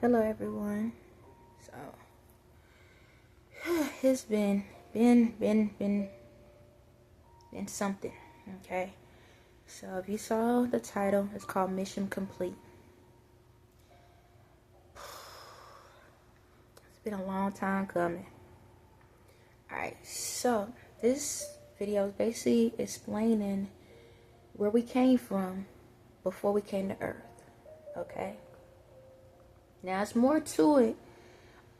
Hello everyone. So it's been something, okay? So if you saw the title, it's called Mission Complete. It's been a long time coming. Alright, so this video is basically explaining where we came from before we came to Earth, okay? Now, it's more to it.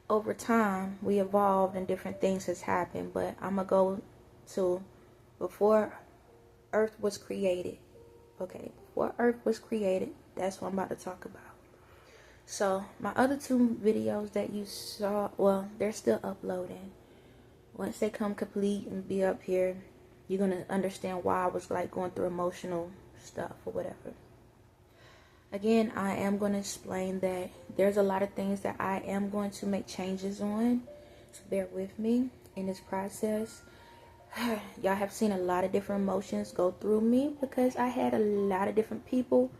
Over time, we evolved and different things has happened. But I'm going to go to before Earth was created. Okay, before Earth was created, that's what I'm about to talk about. So, my other two videos that you saw, well, they're still uploading. Once they come complete and be up here, you're going to understand why I was like going through emotional stuff or whatever. Again, I am going to explain that there's a lot of things that I am going to make changes on. So bear with me in this process. Y'all have seen a lot of different emotions go through me because I had a lot of different people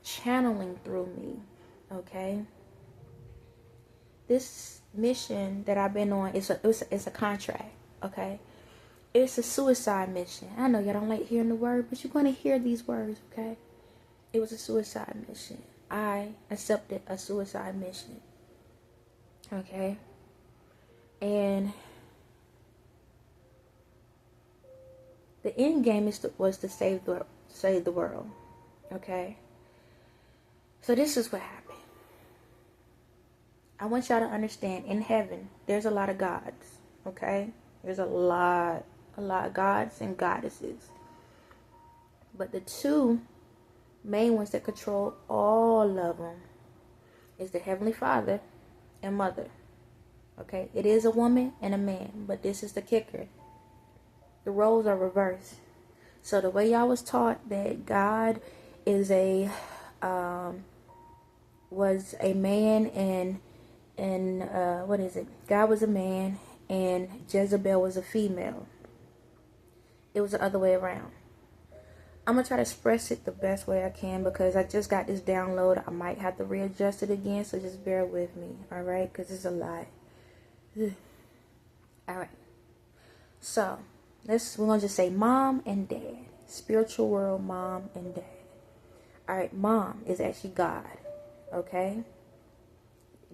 channeling through me. Okay. This mission that I've been on is a contract. Okay. It's a suicide mission. I know y'all don't like hearing the word, but you're going to hear these words. Okay. It was a suicide mission. I accepted a suicide mission. Okay? And the end game was to save the world. Okay? So this is what happened. I want y'all to understand, in heaven, there's a lot of gods. Okay? There's a lot of gods and goddesses. But the two main ones that control all of them is the Heavenly Father and Mother. Okay, it is a woman and a man, but this is the kicker. The roles are reversed. So the way y'all was taught that God is was a man and what is it? God was a man and Jezebel was a female. It was the other way around. I'm going to try to express it the best way I can because I just got this download. I might have to readjust it again, so just bear with me, alright? Because it's a lot. Alright. So, we're going to just say mom and dad. Spiritual world, mom and dad. Alright, mom is actually God, okay?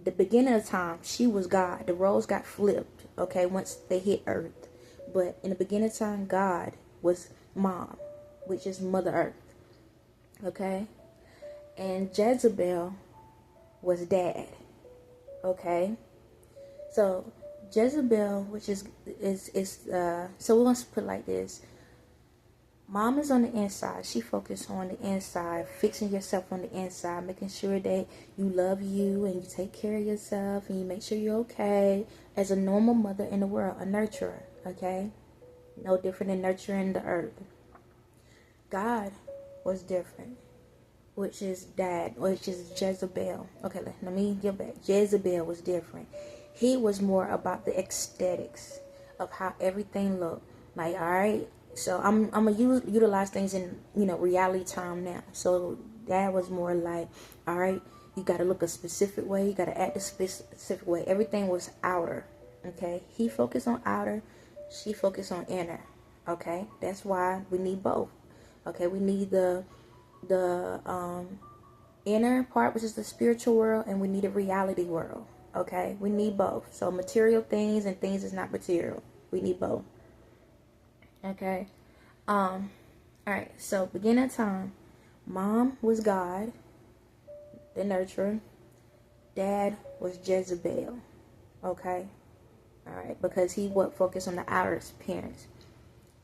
The beginning of time, she was God. The roles got flipped, okay, once they hit Earth. But in the beginning of time, God was mom, which is Mother Earth, okay? And Jezebel was dad, okay? So Jezebel, which is so we want to put it like this. Mom is on the inside. She focuses on the inside, fixing yourself on the inside, making sure that you love you and you take care of yourself and you make sure you're okay as a normal mother in the world, a nurturer, okay? No different than nurturing the earth. God was different, which is dad, which is Jezebel. Okay, let me get back. Jezebel was different. He was more about the aesthetics of how everything looked. Like, all right, so I'm gonna utilize things in reality time now. So dad was more like, all right, you gotta look a specific way, you gotta act a specific way. Everything was outer. Okay, he focused on outer, she focused on inner. Okay, that's why we need both. Okay, we need the inner part, which is the spiritual world, and we need a reality world. Okay, we need both. So material things and things is not material. We need both. Okay. All right. So beginning of time, mom was God, the nurturer. Dad was Jezebel. Okay. All right, because he would focus on the outer appearance.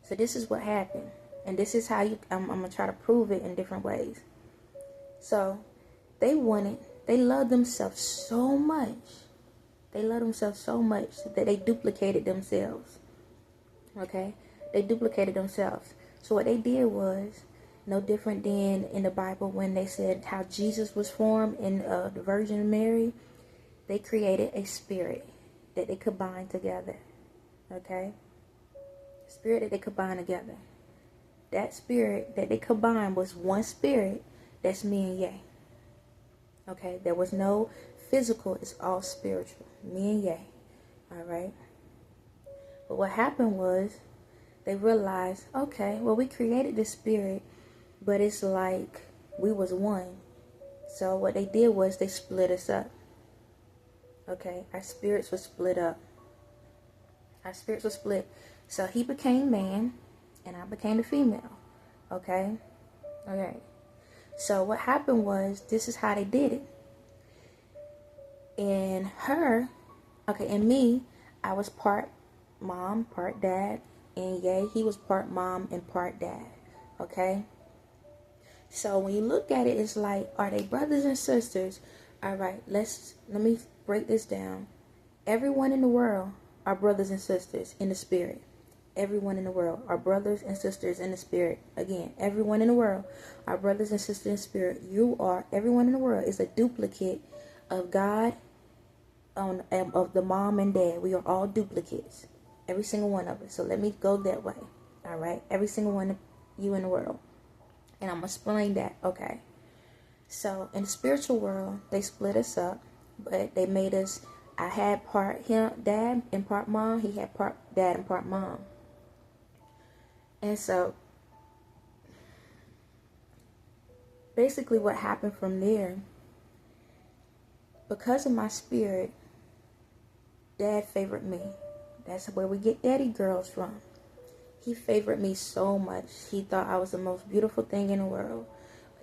So this is what happened. And this is how I'm going to try to prove it in different ways. So, they loved themselves so much. They loved themselves so much that they duplicated themselves. Okay? They duplicated themselves. So, what they did was, no different than in the Bible when they said how Jesus was formed in the Virgin Mary. They created a spirit that they combined together. Okay? Spirit that they combined together. That spirit that they combined was one spirit. That's me and Ye. Okay, there was no physical, it's all spiritual. Me and Ye. Alright. But what happened was they realized, okay, well, we created this spirit, but it's like we was one. So what they did was they split us up. Okay, our spirits were split up. Our spirits were split. So he became man and I became the female. Okay? Okay. So what happened was, this is how they did it. And her, okay, and me, I was part mom, part dad. And Ye, he was part mom and part dad. Okay? So when you look at it, it's like, are they brothers and sisters? All right, let me break this down. Everyone in the world are brothers and sisters in the spirit. Everyone in the world are brothers and sisters in the spirit. Again, everyone in the world are brothers and sisters in the spirit. Everyone in the world is a duplicate of God, of the mom and dad. We are all duplicates. Every single one of us. So let me go that way. All right, every single one of you in the world. And I'm going to explain that. Okay. So in the spiritual world, they split us up, but they made us, I had part him, dad and part mom. He had part dad and part mom. And so basically what happened from there, because of my spirit, dad favored me. That's where we get daddy girls from. He favored me so much. He thought I was the most beautiful thing in the world,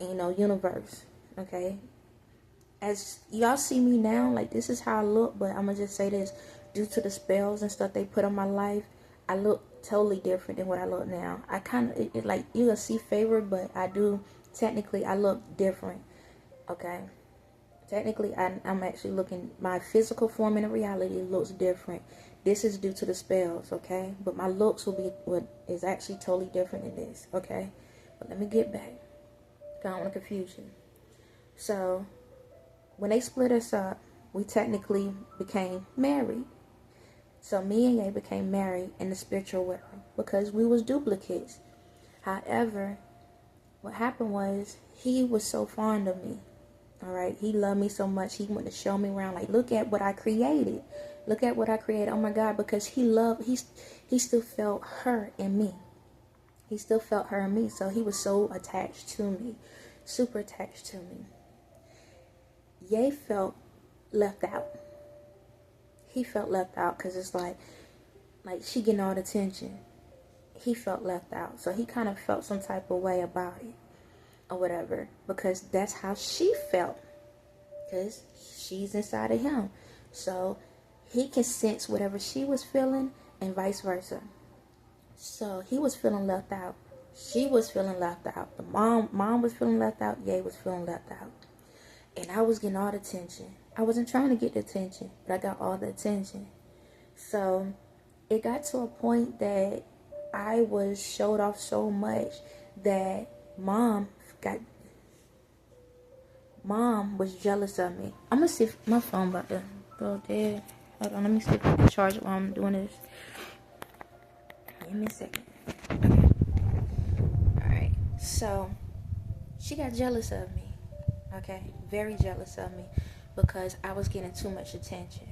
universe. Okay, as y'all see me now, like, this is how I look, but I'm gonna just say this: due to the spells and stuff they put on my life, I look totally different than what I look now. I kind of like, you gonna see favored, but I look different. Okay, technically I'm actually looking, my physical form in reality looks different. This is due to the spells, okay? But my looks will be what is actually totally different than this, okay? But let me get back. I don't want to confuse you. So when they split us up, we technically became married. So me and Ye became married in the spiritual world because we was duplicates. However, what happened was, he was so fond of me. All right, he loved me so much. He wanted to show me around, like, look at what I created. Look at what I created. Oh my God, because he still felt her in me. He still felt her in me. So he was so attached to me, super attached to me. Ye felt left out. He felt left out because it's like she getting all the attention. He felt left out. So he kind of felt some type of way about it or whatever, because that's how she felt, because she's inside of him. So he can sense whatever she was feeling and vice versa. So he was feeling left out. She was feeling left out. The mom was feeling left out. Ye was feeling left out. And I was getting all the attention. I wasn't trying to get the attention, but I got all the attention. So it got to a point that I was showed off so much that mom was jealous of me. I'm gonna see if my phone about to go dead. Hold on, let me see if I can charge it while I'm doing this. Give me a second. Okay. Alright. So she got jealous of me. Okay, very jealous of me, because I was getting too much attention.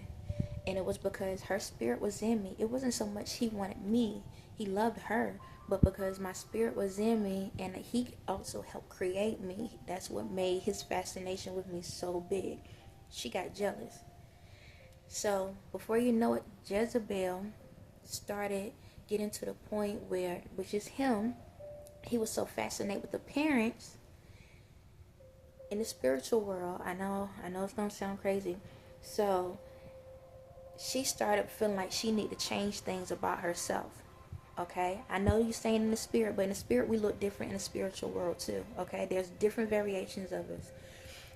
And it was because her spirit was in me. It wasn't so much he wanted me. He loved her. But because my spirit was in me, and he also helped create me, that's what made his fascination with me so big. She got jealous. So before you know it, Jezebel started getting to the point where, which is him, he was so fascinated with the parents in the spiritual world. I know it's gonna sound crazy. So she started feeling like she needed to change things about herself. Okay, I know you're saying in the spirit, but in the spirit we look different in the spiritual world too. Okay, there's different variations of us.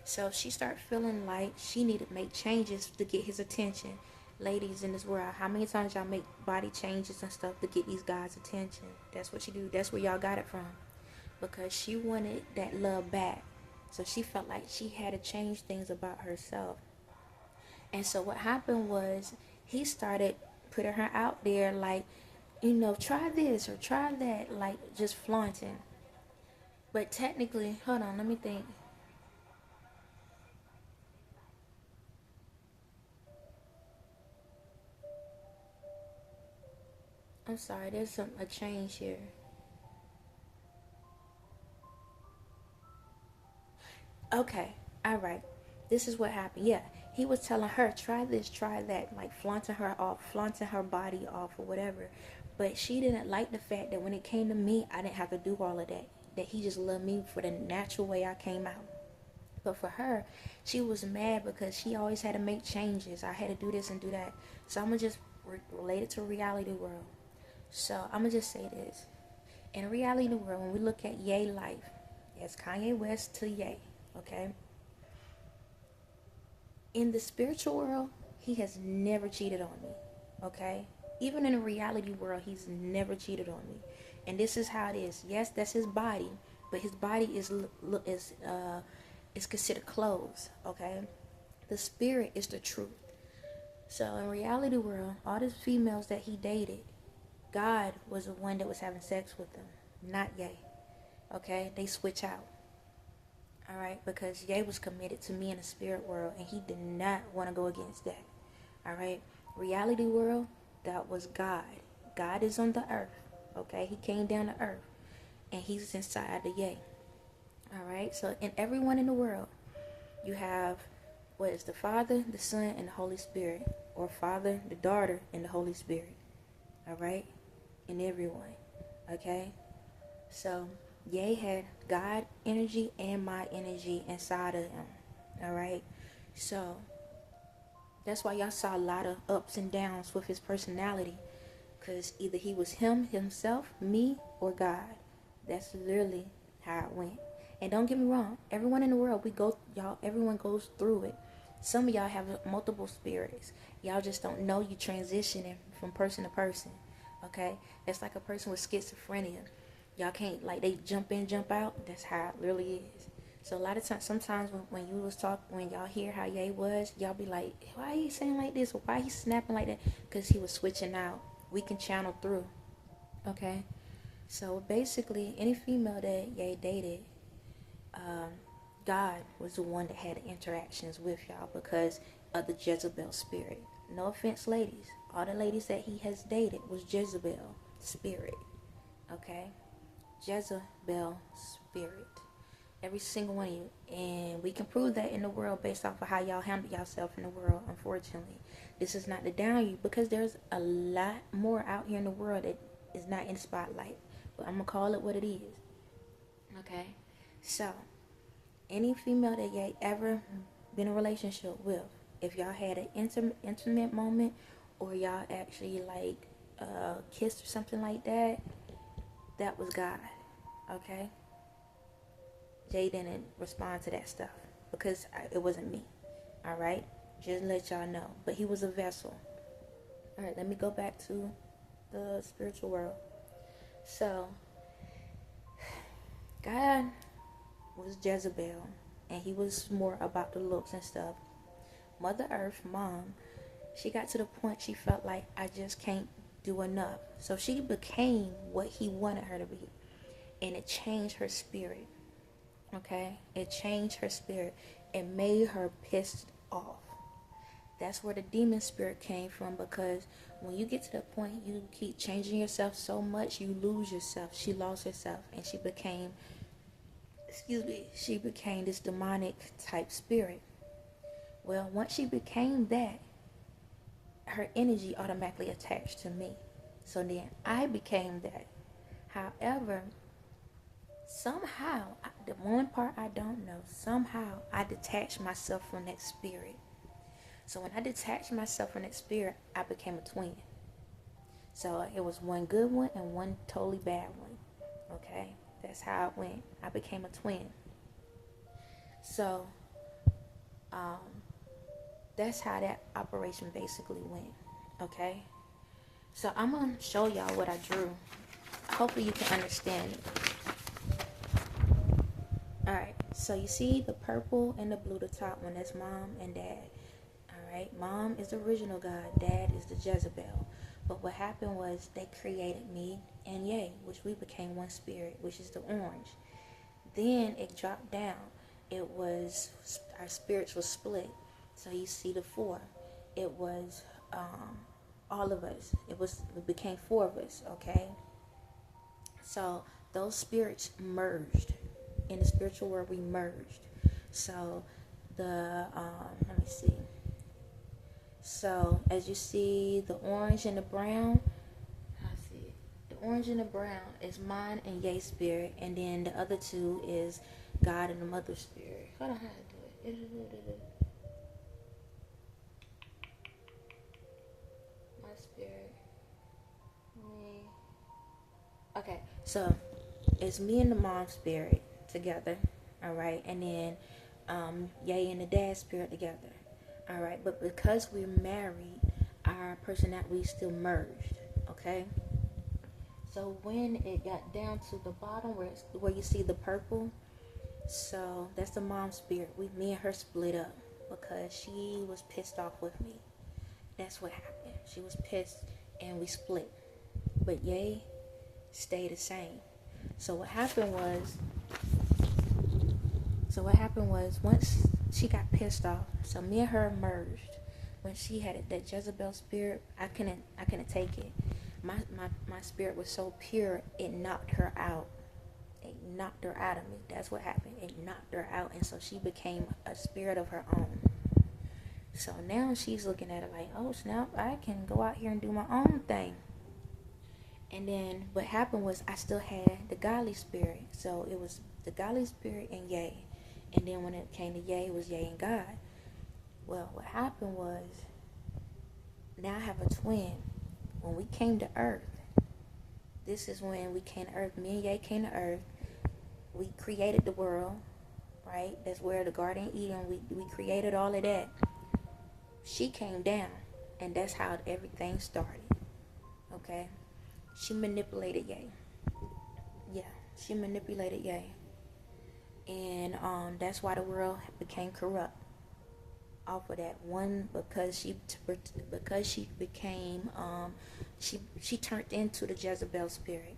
So she started feeling like she needed to make changes to get his attention. Ladies in this world, how many times y'all make body changes and stuff to get these guys' attention? That's what she do. That's where y'all got it from, because she wanted that love back. So she felt like she had to change things about herself. And so what happened was, he started putting her out there like, try this or try that, like just flaunting. But technically, hold on, let me think. I'm sorry, there's a change here. Okay, all right. This is what happened. Yeah, he was telling her, try this, try that, like flaunting her off, flaunting her body off or whatever. But she didn't like the fact that when it came to me, I didn't have to do all of that. That he just loved me for the natural way I came out. But for her, she was mad because she always had to make changes. I had to do this and do that. So I'm going to just relate it to reality world. So I'm going to just say this. In reality world, when we look at Ye life, it's Kanye West to Ye, okay? In the spiritual world, he has never cheated on me, okay? Even in the reality world, he's never cheated on me. And this is how it is. Yes, that's his body, but his body is considered clothes, okay? The spirit is the truth. So in reality world, all these females that he dated, God was the one that was having sex with them, not Ye. Okay, they switch out. All right, because Ye was committed to me in the spirit world, and he did not want to go against that. All right, reality world, that was God. God is on the earth. Okay, he came down to earth, and he's inside the Ye. All right, so in everyone in the world, you have what is the Father, the Son, and the Holy Spirit, or Father, the Daughter, and the Holy Spirit. All right, in everyone. Okay, so Ye had God energy and my energy inside of him. Alright. So that's why y'all saw a lot of ups and downs with his personality. Because either he was himself, me, or God. That's literally how it went. And don't get me wrong, everyone in the world, everyone goes through it. Some of y'all have multiple spirits. Y'all just don't know you transitioning from person to person. Okay? It's like a person with schizophrenia. Y'all can't, like, they jump in, jump out. That's how it really is. So a lot of times, sometimes when y'all hear how Ye was, y'all be like, why are you saying like this? Or why he snapping like that? Because he was switching out. We can channel through. Okay? So basically, any female that Ye dated, God was the one that had interactions with y'all because of the Jezebel spirit. No offense, ladies. All the ladies that he has dated was Jezebel spirit. Okay? Jezebel spirit. Every single one of you. And we can prove that in the world based off of how y'all handle yourself in the world, unfortunately. This is not to down you because there's a lot more out here in the world that is not in the spotlight. But I'm going to call it what it is. Okay? So, any female that you ever been in a relationship with, if y'all had an intimate moment or y'all actually like kissed or something like that, that was God. Okay? Jay didn't respond to that stuff because it wasn't me. Alright? Just to let y'all know. But he was a vessel. Alright, let me go back to the spiritual world. So, God was Jezebel, and he was more about the looks and stuff. Mother Earth, Mom, she got to the point she felt like I just can't do enough. So she became what he wanted her to be. And it changed her spirit. Okay? It changed her spirit. It made her pissed off. That's where the demon spirit came from, because when you get to the point you keep changing yourself so much, you lose yourself. She lost herself, and she became this demonic type spirit. Well, once she became that, her energy automatically attached to me. So then I became that. However, somehow, the one part I don't know, somehow I detached myself from that spirit. So when I detached myself from that spirit, I became a twin. So it was one good one and one totally bad one. Okay? That's how it went. I became a twin. So, that's how that operation basically went. Okay? So I'm going to show y'all what I drew. Hopefully you can understand it. Alright, so you see the purple and the blue, the top one, that's Mom and Dad. Alright, Mom is the original God, Dad is the Jezebel. But what happened was they created me and Ye, which we became one spirit, which is the orange. Then it dropped down. It was, our spirits were split. So you see the four. It was all of us. It became 4 of us, okay? So those spirits merged. In the spiritual world, we merged. So let me see. So as you see, the orange and the brown, the orange and the brown is mine and Ye's spirit, and then the other 2 is God and the mother spirit. Hold on, how to do it. My spirit. Me. Okay, so it's me and the mom spirit together, all right, and then Ye and the dad spirit together, all right. But because we're married, our personality still merged, okay. So when it got down to the bottom where you see the purple, so that's the mom spirit. Me and her split up because she was pissed off with me. That's what happened. She was pissed and we split. But Ye stayed the same. So what happened was once she got pissed off, so me and her merged. When she had that Jezebel spirit, I couldn't take it. My spirit was so pure, it knocked her out. It knocked her out of me. That's what happened. It knocked her out, and so she became a spirit of her own. So now she's looking at it like, oh snap, I can go out here and do my own thing. And then what happened was I still had the godly spirit. So it was the godly spirit and Ye. And then when it came to Ye, it was Ye and God. Well, what happened was, now I have a twin. When we came to earth, this is when we came to earth. Me and Ye came to earth. We created the world, right? That's where the Garden of Eden, we created all of that. She came down, and that's how everything started, okay? She manipulated Ye. Yeah, she manipulated Ye. And that's why the world became corrupt off of that one, because she became she turned into the Jezebel spirit.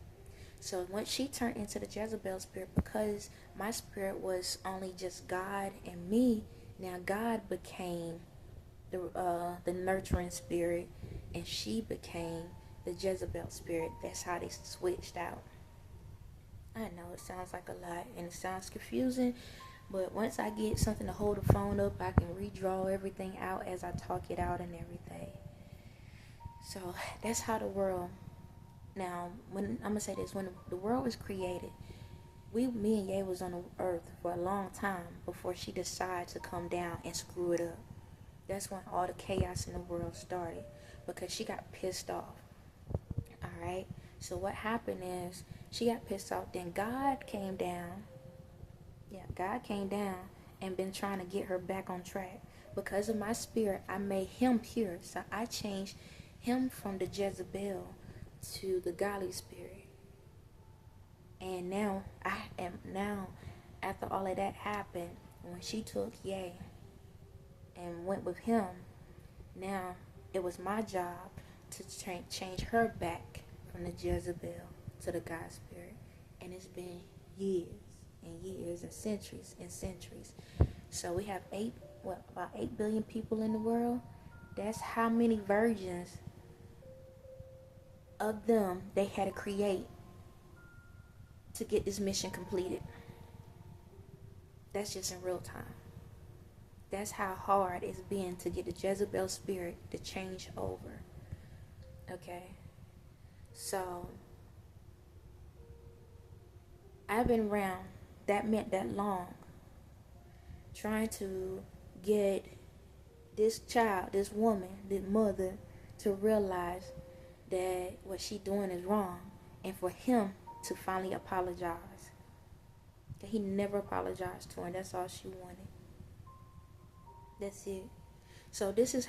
So once she turned into the Jezebel spirit, because my spirit was only just God and me, now God became the nurturing spirit, and she became the Jezebel spirit. That's how they switched out. I know it sounds like a lot and it sounds confusing, but once I get something to hold the phone up, I can redraw everything out as I talk it out and everything. So that's how the world. Now, when I'm gonna say this, when the world was created, me and Ye was on the earth for a long time before she decided to come down and screw it up. That's when all the chaos in the world started, because she got pissed off. Alright, so what happened is she got pissed off. Then God came down. Yeah, God came down and been trying to get her back on track. Because of my spirit, I made him pure. So I changed him from the Jezebel to the godly spirit. And now after all of that happened, when she took Ye and went with him, now it was my job to change her back from the Jezebel to the God spirit. And it's been years and years and centuries. So we have about 8 billion people in the world. That's how many versions of them they had to create to get this mission completed. That's just in real time. That's how hard it's been to get the Jezebel spirit to change over. Okay? So I've been around that long trying to get this child, this woman, this mother, to realize that what she doing is wrong, and for him to finally apologize. He never apologized to her, and that's all she wanted. That's it. So this is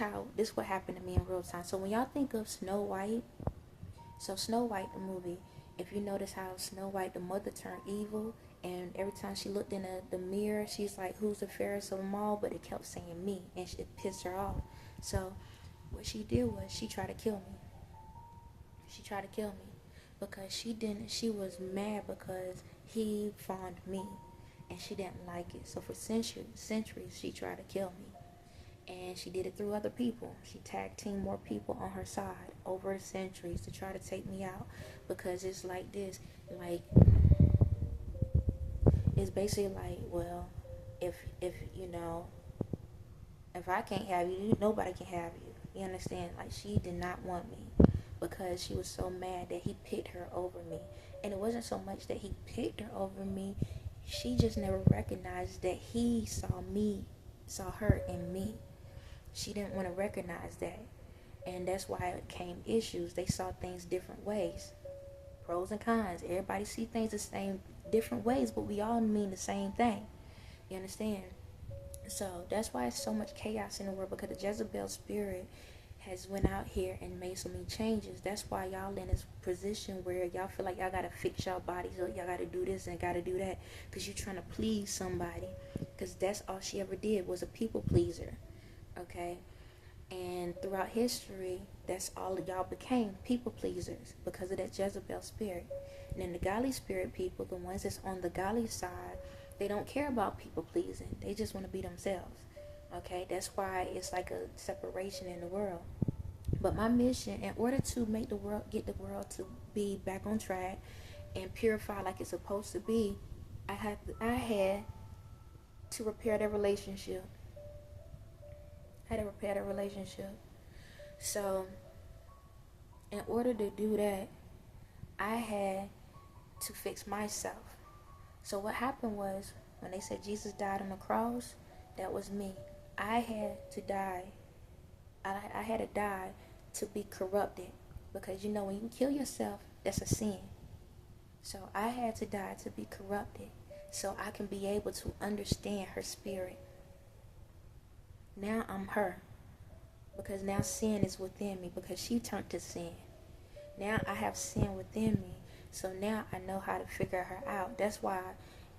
what happened to me in real time. So when y'all think of Snow White, so Snow White, the movie, if you notice how Snow White, the mother, turned evil, and every time she looked in the mirror, she's like, who's the fairest of them all? But it kept saying me, and it pissed her off. So what she did was she tried to kill me. She tried to kill me because she was mad because he fawned me, and she didn't like it. So for centuries she tried to kill me. And she did it through other people. She tag teamed more people on her side over the centuries to try to take me out. Because it's like this. Like, it's basically like, well, if you know, if I can't have you, nobody can have you. You understand? Like, she did not want me because she was so mad that he picked her over me. And it wasn't so much that he picked her over me. She just never recognized that he saw her in me. She didn't want to recognize that. And that's why it came issues. They saw things different ways. Pros and cons. Everybody see things the same, different ways, but we all mean the same thing. You understand? So that's why it's so much chaos in the world, because the Jezebel spirit has went out here and made so many changes. That's why y'all in this position where y'all feel like y'all gotta fix y'all bodies, or y'all gotta do this and gotta do that, because you're trying to please somebody. Because that's all she ever did, was a people pleaser. Okay? And throughout history, that's all y'all became, people pleasers, because of that Jezebel spirit. And then the godly spirit people, the ones that's on the godly side, they don't care about people pleasing. They just want to be themselves. Okay, that's why it's like a separation in the world. But my mission, in order to make the world, get the world to be back on track and purify like it's supposed to be, I had to repair their relationship. So, in order to do that, I had to fix myself. So what happened was, when they said Jesus died on the cross, that was me. I had to die. I had to die to be corrupted. Because you know, when you kill yourself, that's a sin. So I had to die to be corrupted, so I can be able to understand her spirit. Now I'm her. Because now sin is within me, because she turned to sin. Now I have sin within me. So now I know how to figure her out. That's why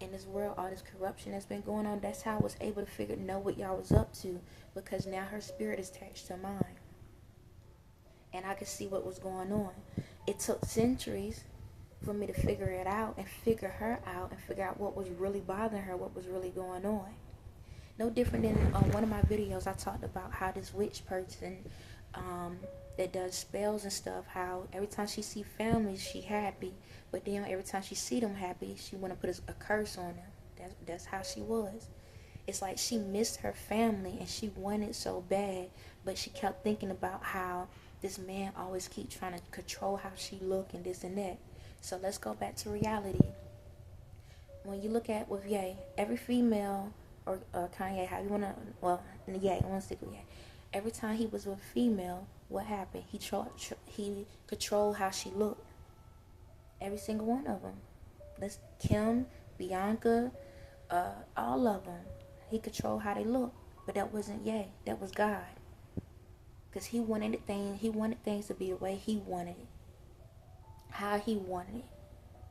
in this world, all this corruption that's been going on, that's how I was able to know what y'all was up to. Because now her spirit is attached to mine. And I could see what was going on. It took centuries for me to figure it out and figure her out and figure out what was really bothering her, what was really going on. No different than one of my videos, I talked about how this witch person that does spells and stuff, how every time she see families, she happy, but then every time she see them happy, she want to put a curse on them. That's how she was. It's like she missed her family and she wanted so bad, but she kept thinking about how this man always keep trying to control how she look and this and that. So let's go back to reality. When you look at with Ye, every female, or Kanye, how you want to, well, Ye, I want to stick with Ye. Every time he was with a female, what happened? He controlled how she looked. Every single one of them. That's Kim, Bianca, all of them. He controlled how they look. But that wasn't Ye. That was God. Because he wanted things to be the way he wanted it. How he wanted it.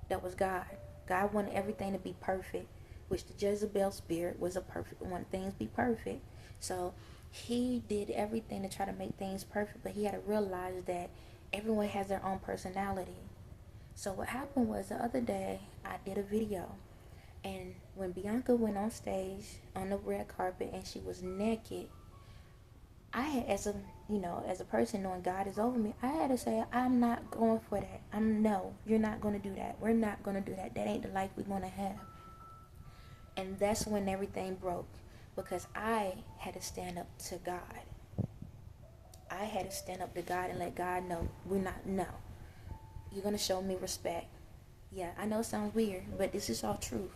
That was God. God wanted everything to be perfect. Which the Jezebel spirit was wanted things to be perfect. So he did everything to try to make things perfect, but he had to realize that everyone has their own personality. So what happened was, the other day I did a video, and when Bianca went on stage on the red carpet and she was naked, I had, as a person knowing God is over me, I had to say, I'm not going for that. No, you're not going to do that. We're not going to do that. That ain't the life we're going to have. And that's when everything broke. Because I had to stand up to God. I had to stand up to God and let God know, no. You're going to show me respect. Yeah, I know it sounds weird, but this is all truth.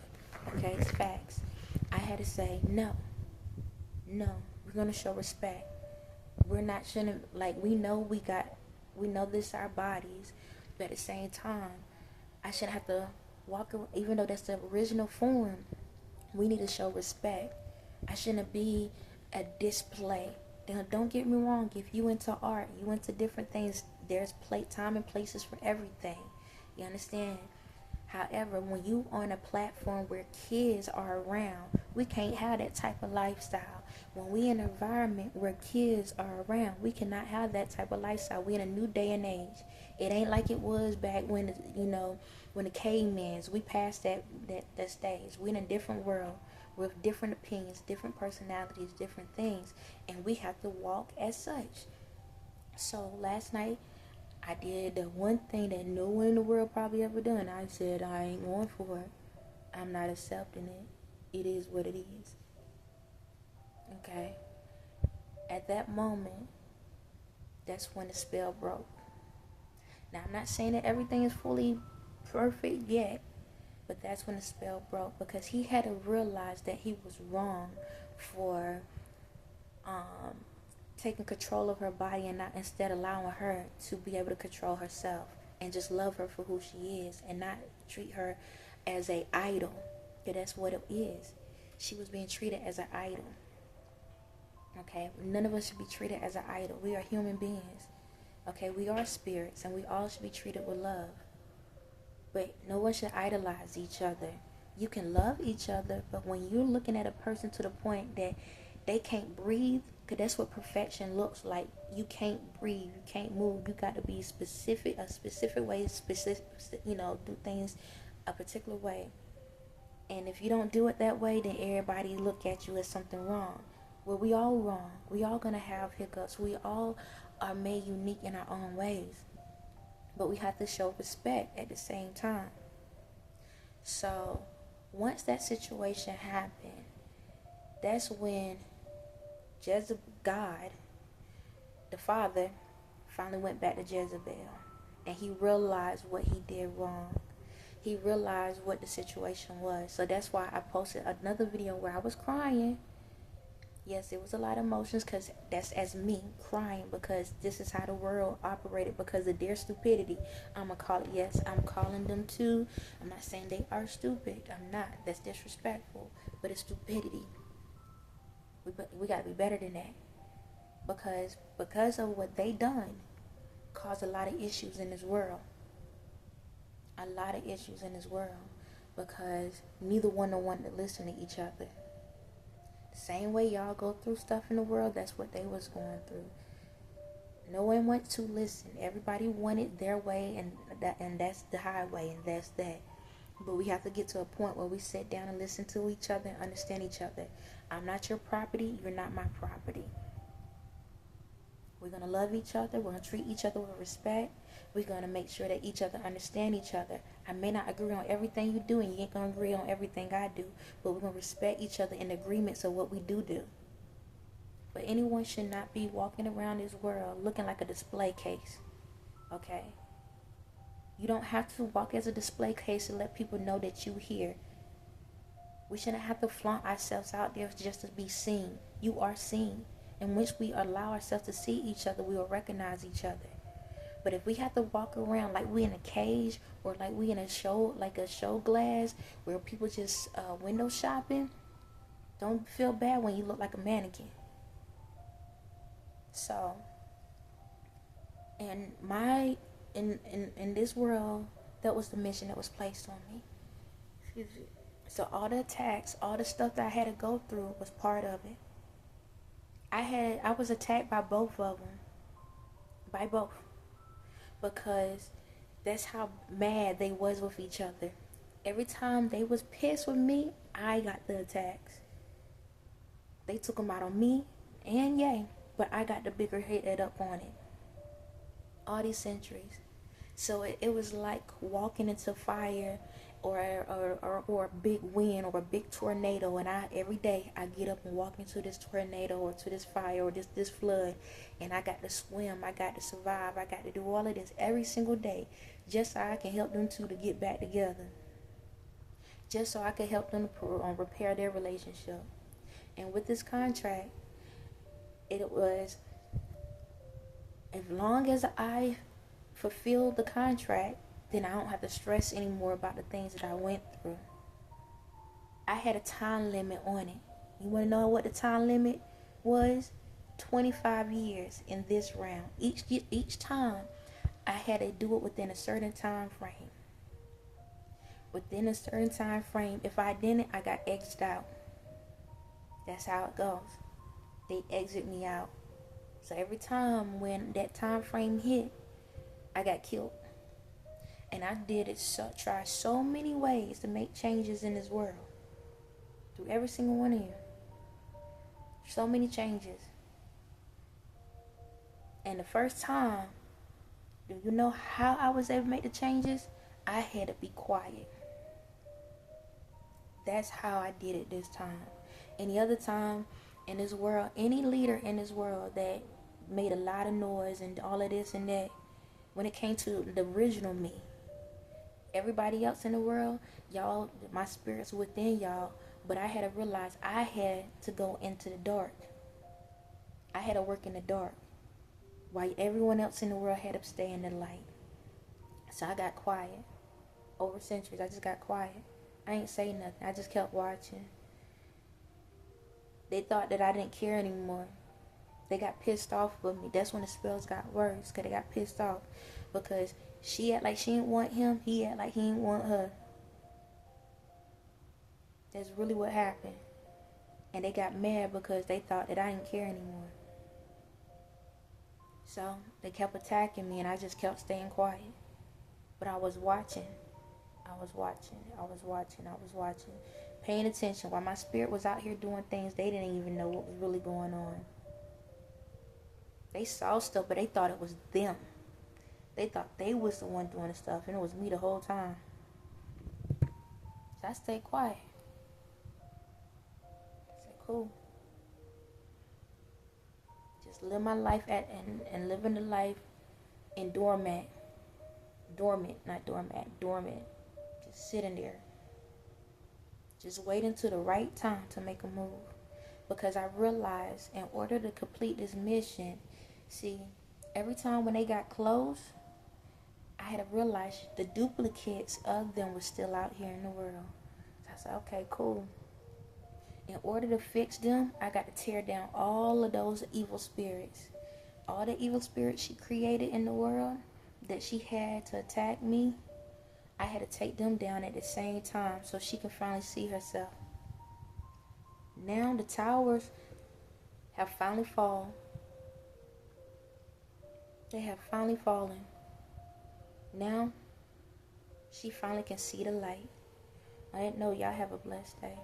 Okay, it's facts. I had to say, no, we're going to show respect. We're not shouldn't, like, we know this is our bodies, but at the same time, I shouldn't have to walk around, even though that's the original form, we need to show respect. I shouldn't be a display. Now, don't get me wrong. If you into art, you into different things, there's time and places for everything. You understand? However, when you on a platform where kids are around, we can't have that type of lifestyle. When we in an environment where kids are around, we cannot have that type of lifestyle. We in a new day and age. It ain't like it was back when, when the cavemans, we passed that stage. We in a different world. with different opinions, different personalities, different things, and we have to walk as such. So last night, I did the one thing that no one in the world probably ever done. I said, I ain't going for it. I'm not accepting it. It is what it is. Okay? At that moment, that's when the spell broke. Now, I'm not saying that everything is fully perfect yet, but that's when the spell broke, because he had to realize that he was wrong for taking control of her body and not instead allowing her to be able to control herself and just love her for who she is and not treat her as a idol. Because that's what it is. She was being treated as an idol. Okay? None of us should be treated as an idol. We are human beings. Okay? We are spirits, and we all should be treated with love. But no one should idolize each other. You can love each other, but when you're looking at a person to the point that they can't breathe, because that's what perfection looks like. You can't breathe, you can't move. You got to be specific, a specific way, do things a particular way. And if you don't do it that way, then everybody look at you as something wrong. Well, we all wrong. We all gonna have hiccups. We all are made unique in our own ways. But we have to show respect at the same time. So once that situation happened, that's when God, the Father, finally went back to Jezebel. And he realized what he did wrong. He realized what the situation was. So that's why I posted another video where I was crying. Yes, it was a lot of emotions, because that's as me crying, because this is how the world operated because of their stupidity. I'm going to call it, yes, I'm calling them too. I'm not saying they are stupid. I'm not. That's disrespectful. But it's stupidity. We got to be better than that. Because of what they done caused a lot of issues in this world. A lot of issues in this world. Because neither one wanted to listen to each other. The same way y'all go through stuff in the world, that's what they was going through. No one went to listen. Everybody wanted their way, and that's the highway, and that's that. But we have to get to a point where we sit down and listen to each other and understand each other. I'm not your property. You're not my property. We're going to love each other. We're going to treat each other with respect. We're going to make sure that each other understand each other. I may not agree on everything you do, and you ain't going to agree on everything I do. But we're going to respect each other in agreements of what we do. But anyone should not be walking around this world looking like a display case. Okay? You don't have to walk as a display case to let people know that you're here. We shouldn't have to flaunt ourselves out there just to be seen. You are seen. In which we allow ourselves to see each other, we will recognize each other. But if we have to walk around like we in a cage, or like we in a show, like a show glass, where people just window shopping, don't feel bad when you look like a mannequin. So, in this world, that was the mission that was placed on me. So all the attacks, all the stuff that I had to go through was part of it. I was attacked by both of them. By both. Because that's how mad they was with each other. Every time they was pissed with me, I got the attacks. They took them out on me and Ye, but I got the bigger head up on it. All these centuries. So it was like walking into fire or a big wind or a big tornado, and every day I get up and walk into this tornado or to this fire or this flood, and I got to swim, I got to survive, I got to do all of this every single day, just so I can help them two to get back together, just so I can help them to repair their relationship. And with this contract, it was, as long as I fulfill the contract, then I don't have to stress anymore about the things that I went through. I had a time limit on it. You want to know what the time limit was? 25 years in this round. Each time, I had to do it within a certain time frame. Within a certain time frame. If I didn't, I got exited out. That's how it goes. They exit me out. So every time when that time frame hit, I got killed. And I did it, tried so many ways to make changes in this world. through every single one of you. So many changes. And the first time, do you know how I was able to make the changes? I had to be quiet. That's how I did it this time. Any other time in this world, any leader in this world that made a lot of noise and all of this and that, when it came to the original me, everybody else in the world, y'all, my spirit's within y'all, but I had to realize I had to go into the dark. I had to work in the dark, while everyone else in the world had to stay in the light. So I got quiet. Over centuries, I just got quiet. I ain't say nothing. I just kept watching. They thought that I didn't care anymore. They got pissed off with me. That's when the spells got worse, because they got pissed off. Because she act like she didn't want him. He act like he didn't want her. That's really what happened. And they got mad because they thought that I didn't care anymore. So they kept attacking me, and I just kept staying quiet. But I was watching. I was watching. Paying attention. While my spirit was out here doing things, they didn't even know what was really going on. They saw stuff, but they thought it was them. They thought they was the one doing the stuff, and it was me the whole time. So I stayed quiet. I said, cool. Just live my life and living the life in dormant. Dormant, not doormat, dormant. Just sitting there. Just wait until the right time to make a move. Because I realized in order to complete this mission, see, every time when they got close, I had to realize the duplicates of them were still out here in the world. So I said, okay, cool. In order to fix them, I got to tear down all of those evil spirits. All the evil spirits she created in the world that she had to attack me, I had to take them down at the same time so she can finally see herself. Now the towers have finally fallen. They have finally fallen. Now she finally can see the light. I didn't know. Y'all have a blessed day.